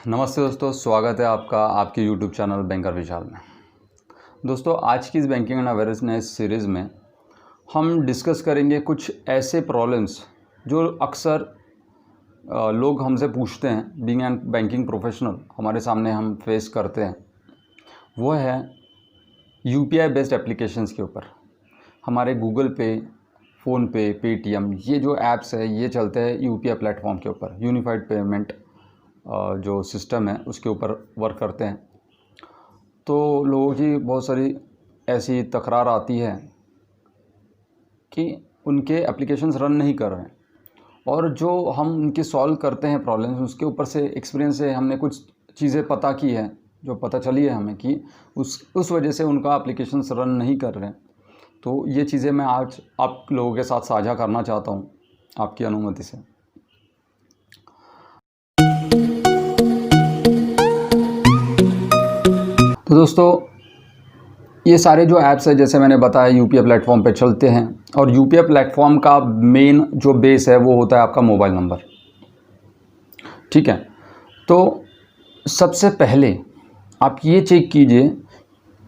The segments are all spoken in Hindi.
नमस्ते दोस्तों, स्वागत है आपका आपके YouTube चैनल बैंकर विशाल में। दोस्तों, आज की इस बैंकिंग एंड अवेयरनेस सीरीज़ में हम डिस्कस करेंगे कुछ ऐसे प्रॉब्लम्स जो अक्सर लोग हमसे पूछते हैं। बीइंग एन बैंकिंग प्रोफेशनल हमारे सामने हम फेस करते हैं, वो है UPI बेस्ड एप्लीकेशंस के ऊपर। हमारे गूगल पे, फ़ोनपे, पेटीएम, ये जो ऐप्स है ये चलते हैं UPI प्लेटफॉर्म के ऊपर। यूनिफाइड पेमेंट जो सिस्टम है उसके ऊपर वर्क करते हैं। तो लोगों की बहुत सारी ऐसी तकरार आती है कि उनके एप्लीकेशंस रन नहीं कर रहे हैं, और जो हम उनके सॉल्व करते हैं प्रॉब्लम्स, उसके ऊपर से एक्सपीरियंस से हमने कुछ चीज़ें पता की है, जो पता चली है हमें कि उस वजह से उनका एप्लीकेशंस रन नहीं कर रहे हैं। तो ये चीज़ें मैं आज आप लोगों के साथ साझा करना चाहता हूँ आपकी अनुमति से। तो दोस्तों, ये सारे जो ऐप्स है, जैसे मैंने बताया, UPI प्लेटफॉर्म पे चलते हैं, और UPI प्लेटफॉर्म का मेन जो बेस है वो होता है आपका मोबाइल नंबर। ठीक है, तो सबसे पहले आप ये चेक कीजिए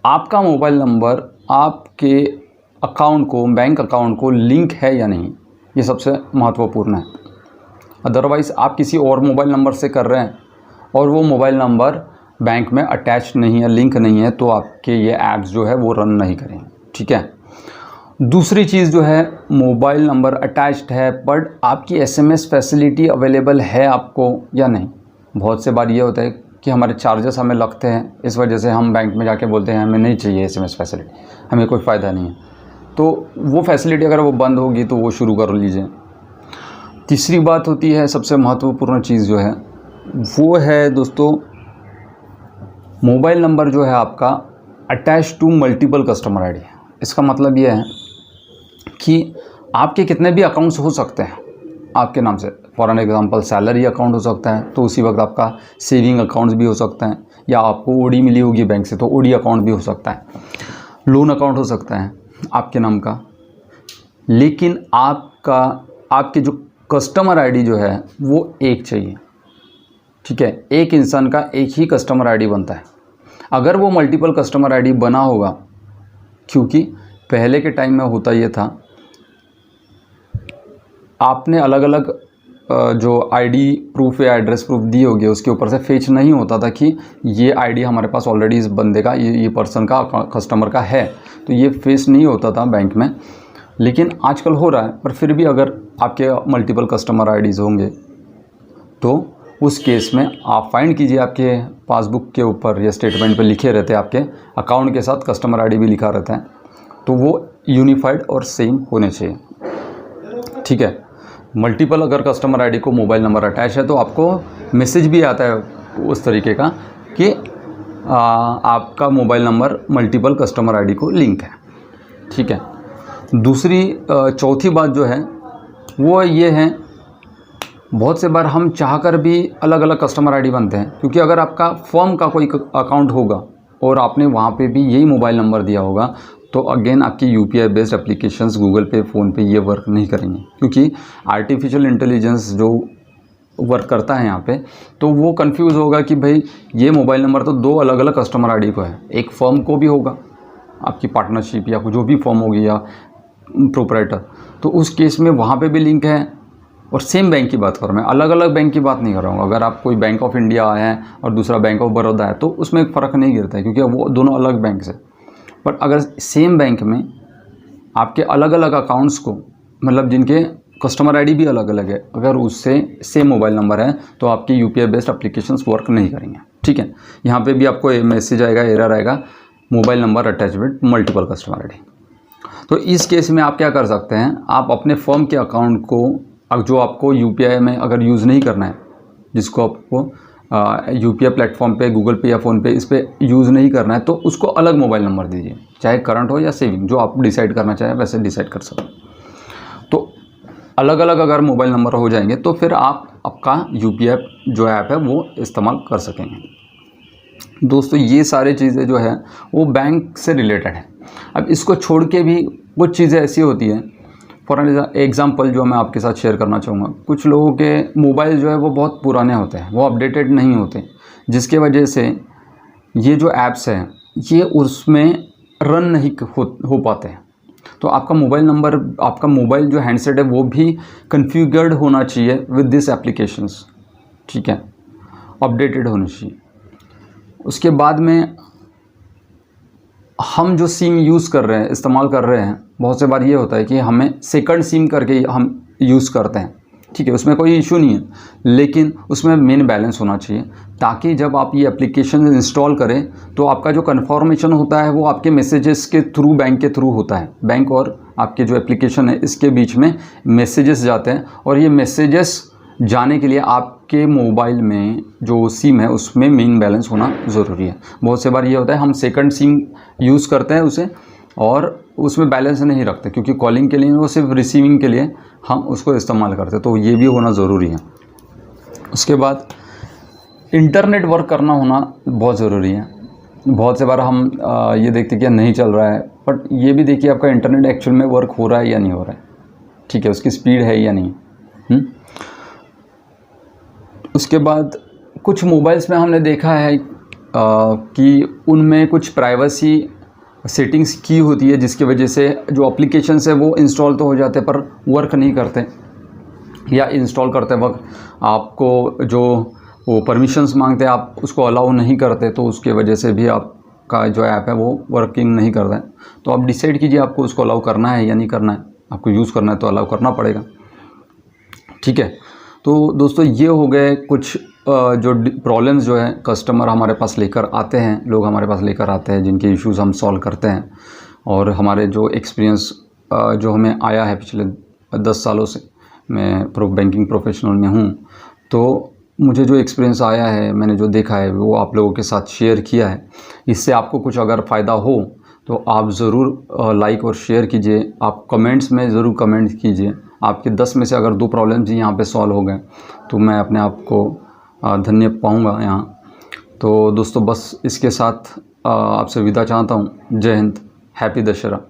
आपका मोबाइल नंबर आपके अकाउंट को, बैंक अकाउंट को लिंक है या नहीं। ये सबसे महत्वपूर्ण है। अदरवाइज़ आप किसी और मोबाइल नंबर से कर रहे हैं और वो मोबाइल नंबर बैंक में अटैच नहीं है, लिंक नहीं है, तो आपके ये ऐप्स जो है वो रन नहीं करेंगे। ठीक है। दूसरी चीज़ जो है, मोबाइल नंबर अटैच्ड है बट आपकी SMS फैसिलिटी अवेलेबल है आपको या नहीं। बहुत से बार ये होता है कि हमारे चार्जेस हमें लगते हैं, इस वजह से हम बैंक में जाके बोलते हैं हमें नहीं चाहिए SMS फैसिलिटी, हमें कोई फ़ायदा नहीं है। तो वो फैसिलिटी अगर वो बंद होगी तो वो शुरू कर लीजिए। तीसरी बात होती है, सबसे महत्वपूर्ण चीज़ जो है वो है दोस्तों, मोबाइल नंबर जो है आपका attach to multiple customer ID. इसका मतलब ये है कि आपके कितने भी अकाउंट्स हो सकते हैं आपके नाम से। For an example, salary account हो सकता है, तो उसी वक्त आपका सेविंग अकाउंट्स भी हो सकता है, या आपको OD मिली होगी बैंक से तो OD अकाउंट भी हो सकता है, लोन अकाउंट हो सकता है आपके नाम का। लेकिन आपके जो कस्टमर आईडी जो है वो एक चाहिए। ठीक है, एक इंसान का एक ही कस्टमर आईडी बनता है। अगर वो मल्टीपल कस्टमर आईडी बना होगा, क्योंकि पहले के टाइम में होता ये था, आपने अलग अलग जो आईडी प्रूफ या एड्रेस प्रूफ दी होगी, उसके ऊपर से फेच नहीं होता था कि ये आईडी हमारे पास ऑलरेडी इस बंदे का, ये पर्सन का, कस्टमर का है, तो ये फेच नहीं होता था बैंक में। लेकिन आजकल हो रहा है। पर फिर भी अगर आपके मल्टीपल कस्टमर आईडीज़ होंगे तो उस केस में आप फाइंड कीजिए, आपके पासबुक के ऊपर या स्टेटमेंट पे लिखे रहते हैं, आपके अकाउंट के साथ कस्टमर आईडी भी लिखा रहता है, तो वो यूनिफाइड और सेम होने चाहिए। ठीक है। मल्टीपल अगर कस्टमर आईडी को मोबाइल नंबर अटैच है तो आपको मैसेज भी आता है उस तरीके का कि आपका mobile number multiple customer ID को लिंक है। ठीक है। दूसरी चौथी बात जो है वो ये है, बहुत से बार हम चाहकर भी अलग अलग कस्टमर आईडी बनते हैं, क्योंकि अगर आपका फर्म का कोई अकाउंट होगा और आपने वहाँ पे भी यही मोबाइल नंबर दिया होगा, तो अगेन आपकी UPI बेस्ड एप्लीकेशंस गूगल पे, फ़ोनपे ये वर्क नहीं करेंगे, क्योंकि आर्टिफिशियल इंटेलिजेंस जो वर्क करता है यहाँ पे, तो वो कंफ्यूज होगा कि भाई ये मोबाइल नंबर तो दो अलग अलग कस्टमर आईडी को है, एक फर्म को भी होगा, आपकी पार्टनरशिप या जो भी फर्म होगी या प्रोपराइटर, तो उस केस में वहाँ पे भी लिंक है। और सेम बैंक की बात कर रहा हूँ मैं, अलग अलग बैंक की बात नहीं कर रहा हूँ। अगर आप कोई बैंक ऑफ इंडिया है और दूसरा बैंक ऑफ बड़ौदा है तो उसमें फ़र्क नहीं गिरता है, क्योंकि वो दोनों अलग बैंक से। बट अगर सेम बैंक में आपके अलग अलग अकाउंट्स को, मतलब जिनके कस्टमर आईडी भी अलग अलग है, अगर उससे सेम मोबाइल नंबर है तो आपकी UPI बेस्ड एप्लीकेशंस वर्क नहीं करेंगे। ठीक है। यहाँ पे भी आपको मैसेज आएगा, एरर आएगा, mobile number attach with multiple customer ID. तो इस केस में आप क्या कर सकते हैं, आप अपने फर्म के अकाउंट को, जो आपको UPI में अगर यूज़ नहीं करना है, जिसको आपको UPI प्लेटफॉर्म पे, गूगल पे या फ़ोनपे, इस पर यूज़ नहीं करना है, तो उसको अलग मोबाइल नंबर दीजिए, चाहे करंट हो या सेविंग, जो आप डिसाइड करना चाहें वैसे डिसाइड कर सकते। तो अलग अलग अगर मोबाइल नंबर हो जाएंगे तो फिर आप आपका UPI जो ऐप है वो इस्तेमाल कर सकेंगे। दोस्तों, ये सारी चीज़ें जो है वो बैंक से रिलेटेड है। अब इसको छोड़ के भी कुछ चीज़ें ऐसी होती हैं, फॉर एग्ज़ाम्पल जो मैं आपके साथ शेयर करना चाहूँगा, कुछ लोगों के मोबाइल जो है वो बहुत पुराने होते हैं, वो अपडेटेड नहीं होते, जिसके वजह से ये जो ऐप्स हैं ये उसमें रन नहीं हो पाते हैं। तो आपका मोबाइल नंबर, आपका मोबाइल जो हैंडसेट है वो भी कॉन्फ़िगर्ड होना चाहिए विद दिस एप्लीकेशंस, ठीक है, अपडेटेड होना चाहिए। उसके बाद में हम जो सिम यूज़ कर रहे हैं, इस्तेमाल कर रहे हैं, बहुत से बार ये होता है कि हमें सेकंड सिम करके हम यूज़ करते हैं, ठीक है, उसमें कोई इशू नहीं है, लेकिन उसमें मेन बैलेंस होना चाहिए, ताकि जब आप ये एप्लीकेशन इंस्टॉल करें तो आपका जो कन्फर्मेशन होता है वो आपके मैसेजेस के थ्रू, बैंक के थ्रू होता है। बैंक और आपके जो एप्लीकेशन है इसके बीच में मैसेजेस जाते हैं, और ये मैसेजेस जाने के लिए आपके मोबाइल में जो सिम है उसमें मेन बैलेंस होना ज़रूरी है। बहुत से बार ये होता है हम सेकंड सिम यूज़ करते हैं उसे, और उसमें बैलेंस नहीं रखते, क्योंकि कॉलिंग के लिए वो सिर्फ रिसीविंग के लिए हम उसको इस्तेमाल करते हैं, तो ये भी होना ज़रूरी है। उसके बाद इंटरनेट वर्क करना होना बहुत ज़रूरी है। बहुत से बार हम ये देखते कि नहीं चल रहा है, बट ये भी देखिए आपका इंटरनेट एक्चुअल में वर्क हो रहा है या नहीं हो रहा है, ठीक है, उसकी स्पीड है या नहीं। उसके बाद कुछ मोबाइल्स में हमने देखा है कि उनमें कुछ प्राइवेसी सेटिंग्स की होती है, जिसकी वजह से जो एप्लीकेशंस है वो इंस्टॉल तो हो जाते पर वर्क नहीं करते, या इंस्टॉल करते वक्त आपको जो वो परमिशंस मांगते हैं आप उसको अलाउ नहीं करते, तो उसके वजह से भी आपका जो ऐप है वो वर्किंग नहीं करता है। तो आप डिसाइड कीजिए आपको उसको अलाउ करना है या नहीं करना है। आपको यूज़ करना है तो अलाउ करना पड़ेगा, ठीक है। तो दोस्तों ये हो गए कुछ जो प्रॉब्लम्स जो है कस्टमर हमारे पास लेकर आते हैं, लोग हमारे पास लेकर आते हैं, जिनके इश्यूज़ हम सॉल्व करते हैं। और हमारे जो एक्सपीरियंस जो हमें आया है पिछले 10 सालों से, मैं बैंकिंग प्रोफेशनल में हूँ, तो मुझे जो एक्सपीरियंस आया है, मैंने जो देखा है वो आप लोगों के साथ शेयर किया है। इससे आपको कुछ अगर फ़ायदा हो तो आप ज़रूर लाइक और शेयर कीजिए, आप कमेंट्स में ज़रूर कमेंट कीजिए। आपके 10 में से अगर 2 प्रॉब्लम्स यहाँ पे सॉल्व हो गए तो मैं अपने आप को धन्य पाऊँगा यहाँ। तो दोस्तों बस इसके साथ आपसे विदा चाहता हूँ। जय हिंद, हैप्पी दशहरा।